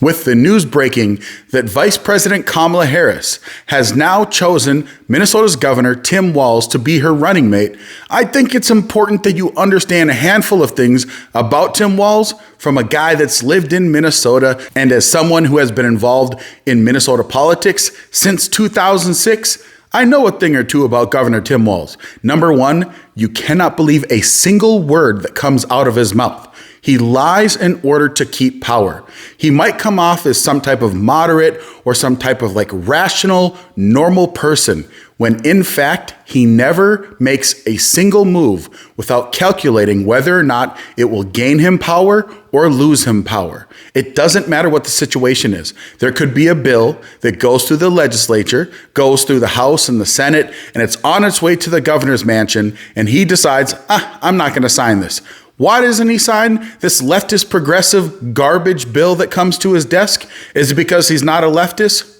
With the news breaking that Vice President Kamala Harris has now chosen Minnesota's Governor Tim Walz to be her running mate, I think it's important that you understand a handful of things about Tim Walz from a guy that's lived in Minnesota and as someone who has been involved in Minnesota politics since 2006. I know a thing or two about Governor Tim Walz. Number one, you cannot believe a single word that comes out of his mouth. He lies in order to keep power. He might come off as some type of moderate or some type of rational, normal person, when in fact, he never makes a single move without calculating whether or not it will gain him power or lose him power. It doesn't matter what the situation is. There could be a bill that goes through the legislature, goes through the House and the Senate, and it's on its way to the governor's mansion, and he decides, I'm not going to sign this. Why doesn't he sign this leftist progressive garbage bill that comes to his desk? Is it because he's not a leftist?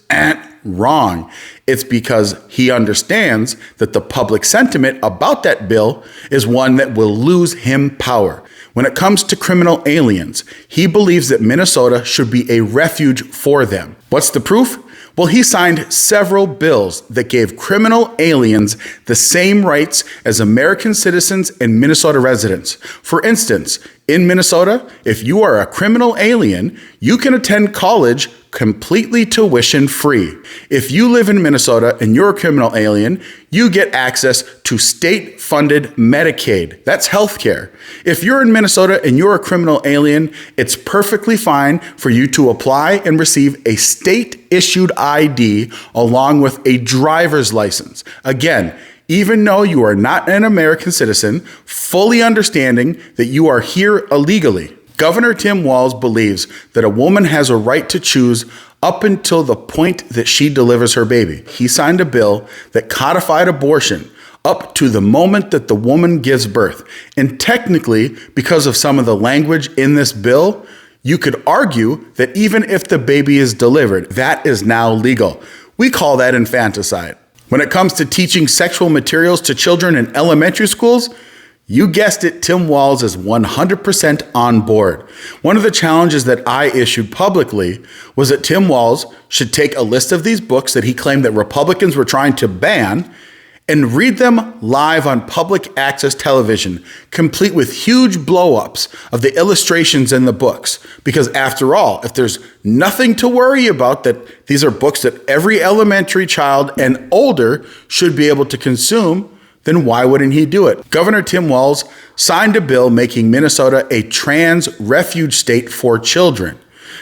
Wrong. It's because he understands that the public sentiment about that bill is one that will lose him power. When it comes to criminal aliens, he believes that Minnesota should be a refuge for them. What's the proof? Well, he signed several bills that gave criminal aliens the same rights as American citizens and Minnesota residents. For instance, in Minnesota, if you are a criminal alien, you can attend college completely tuition free. If you live in Minnesota and you're a criminal alien, you get access to state-funded Medicaid. That's healthcare. If you're in Minnesota and you're a criminal alien, it's perfectly fine for you to apply and receive a state-issued ID along with a driver's license. Again, even though you are not an American citizen, fully understanding that you are here illegally. Governor Tim Walz believes that a woman has a right to choose up until the point that she delivers her baby. He signed a bill that codified abortion up to the moment that the woman gives birth. And technically, because of some of the language in this bill, you could argue that even if the baby is delivered, that is now legal. We call that infanticide. When it comes to teaching sexual materials to children in elementary schools, you guessed it, Tim Walz is 100% on board. One of the challenges that I issued publicly was that Tim Walz should take a list of these books that he claimed that Republicans were trying to ban and read them live on public access television, complete with huge blow-ups of the illustrations in the books. Because after all, if there's nothing to worry about, that these are books that every elementary child and older should be able to consume, then why wouldn't he do it? Governor Tim Walz signed a bill making Minnesota a trans refuge state for children.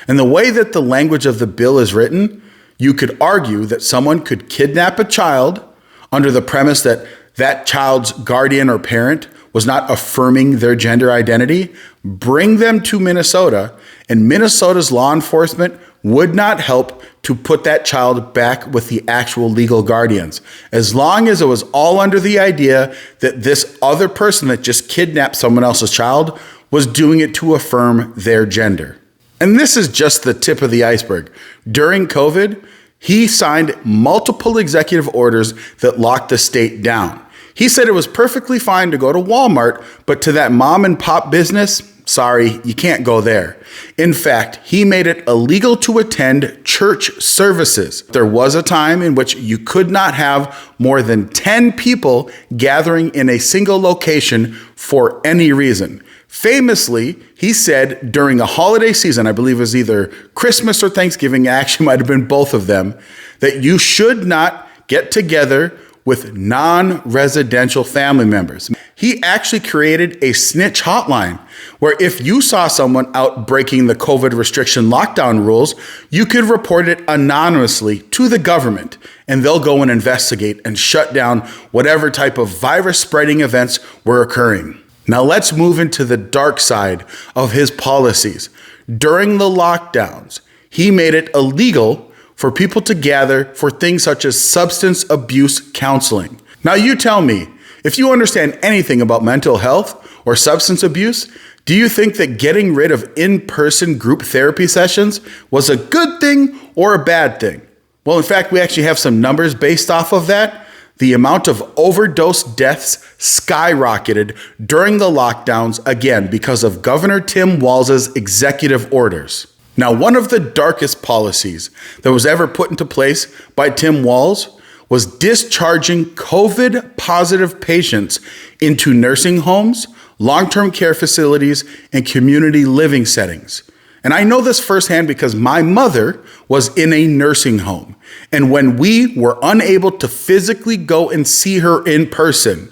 And the way that the language of the bill is written, you could argue that someone could kidnap a child under the premise that that child's guardian or parent was not affirming their gender identity, bring them to Minnesota, and Minnesota's law enforcement would not help to put that child back with the actual legal guardians, as long as it was all under the idea that this other person that just kidnapped someone else's child was doing it to affirm their gender. And this is just the tip of the iceberg. During COVID, he signed multiple executive orders that locked the state down. He said it was perfectly fine to go to Walmart, but to that mom and pop business, sorry, you can't go there. In fact, he made it illegal to attend church services. There was a time in which you could not have more than 10 people gathering in a single location for any reason. Famously, he said during a holiday season, I believe it was either Christmas or Thanksgiving, actually might have been both of them, that you should not get together with non-residential family members. He actually created a snitch hotline where if you saw someone out breaking the COVID restriction lockdown rules, you could report it anonymously to the government, and they'll go and investigate and shut down whatever type of virus spreading events were occurring. Now let's move into the dark side of his policies. During the lockdowns, he made it illegal for people to gather for things such as substance abuse counseling. Now you tell me, if you understand anything about mental health or substance abuse, do you think that getting rid of in-person group therapy sessions was a good thing or a bad thing? Well, in fact, we actually have some numbers based off of that. The amount of overdose deaths skyrocketed during the lockdowns, again, because of Governor Tim Walz's executive orders. Now, one of the darkest policies that was ever put into place by Tim Walz was discharging COVID positive patients into nursing homes, long-term care facilities, and community living settings. And I know this firsthand because my mother was in a nursing home. And when we were unable to physically go and see her in person,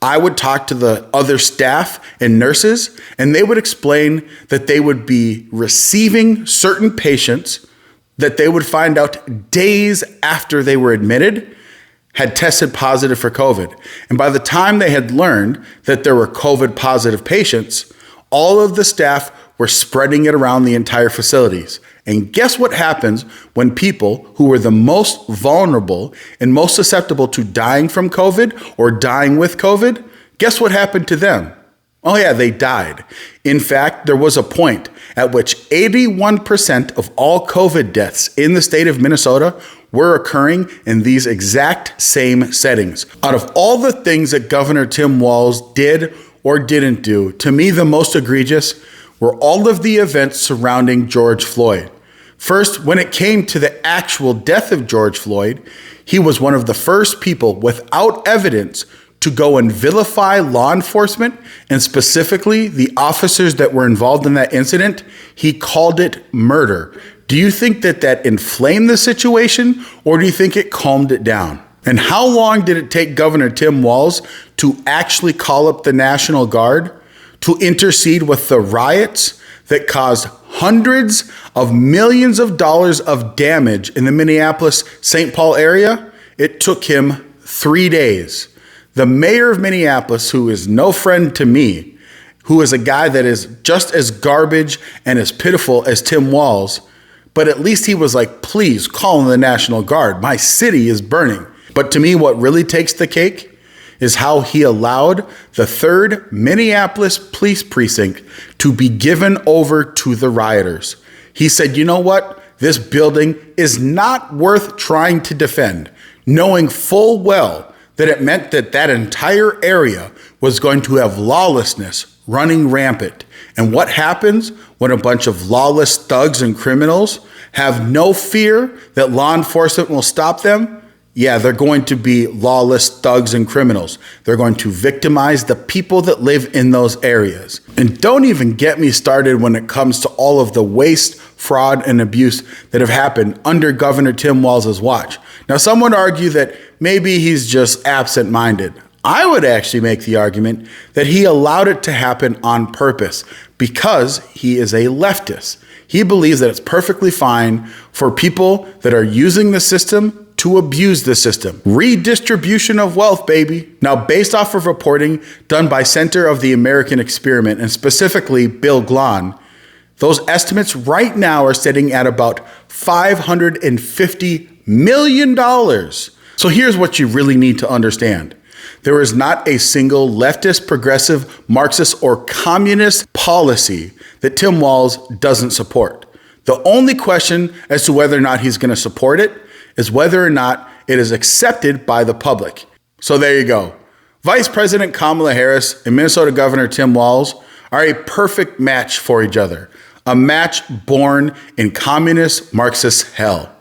I would talk to the other staff and nurses, and they would explain that they would be receiving certain patients that they would find out days after they were admitted had tested positive for COVID. And by the time they had learned that there were COVID positive patients, all of the staff were spreading it around the entire facilities. And guess what happens when people who were the most vulnerable and most susceptible to dying from COVID or dying with COVID, guess what happened to them? Oh yeah, they died. In fact, there was a point at which 81% of all COVID deaths in the state of Minnesota were occurring in these exact same settings. Out of all the things that Governor Tim Walz did or didn't do, to me the most egregious were all of the events surrounding George Floyd. First, when it came to the actual death of George Floyd, he was one of the first people without evidence to go and vilify law enforcement, and specifically the officers that were involved in that incident. He called it murder. Do you think that inflamed the situation, or do you think it calmed it down? And how long did it take Governor Tim Walz to actually call up the National Guard to intercede with the riots that caused hundreds of millions of dollars of damage in the Minneapolis-St. Paul area? It took him 3 days. The mayor of Minneapolis, who is no friend to me, who is a guy that is just as garbage and as pitiful as Tim Walz, but at least he was like, please call in the National Guard. My city is burning. But to me, what really takes the cake is how he allowed the 3rd Minneapolis Police Precinct to be given over to the rioters. He said, you know what? This building is not worth trying to defend, knowing full well that it meant that that entire area was going to have lawlessness running rampant. And what happens when a bunch of lawless thugs and criminals have no fear that law enforcement will stop them? Yeah, they're going to be lawless thugs and criminals. They're going to victimize the people that live in those areas. And don't even get me started when it comes to all of the waste, fraud, and abuse that have happened under Governor Tim Walz's watch. Now, some would argue that maybe he's just absent-minded. I would actually make the argument that he allowed it to happen on purpose because he is a leftist. He believes that it's perfectly fine for people that are using the system to abuse the system. Redistribution of wealth, baby. Now, based off of reporting done by Center of the American Experiment, and specifically Bill Glahn, those estimates right now are sitting at about $550 million. So here's what you really need to understand. There is not a single leftist, progressive, Marxist, or communist policy that Tim Walz doesn't support. The only question as to whether or not he's going to support it is whether or not it is accepted by the public. So there you go. Vice President Kamala Harris and Minnesota Governor Tim Walz are a perfect match for each other. A match born in communist Marxist hell.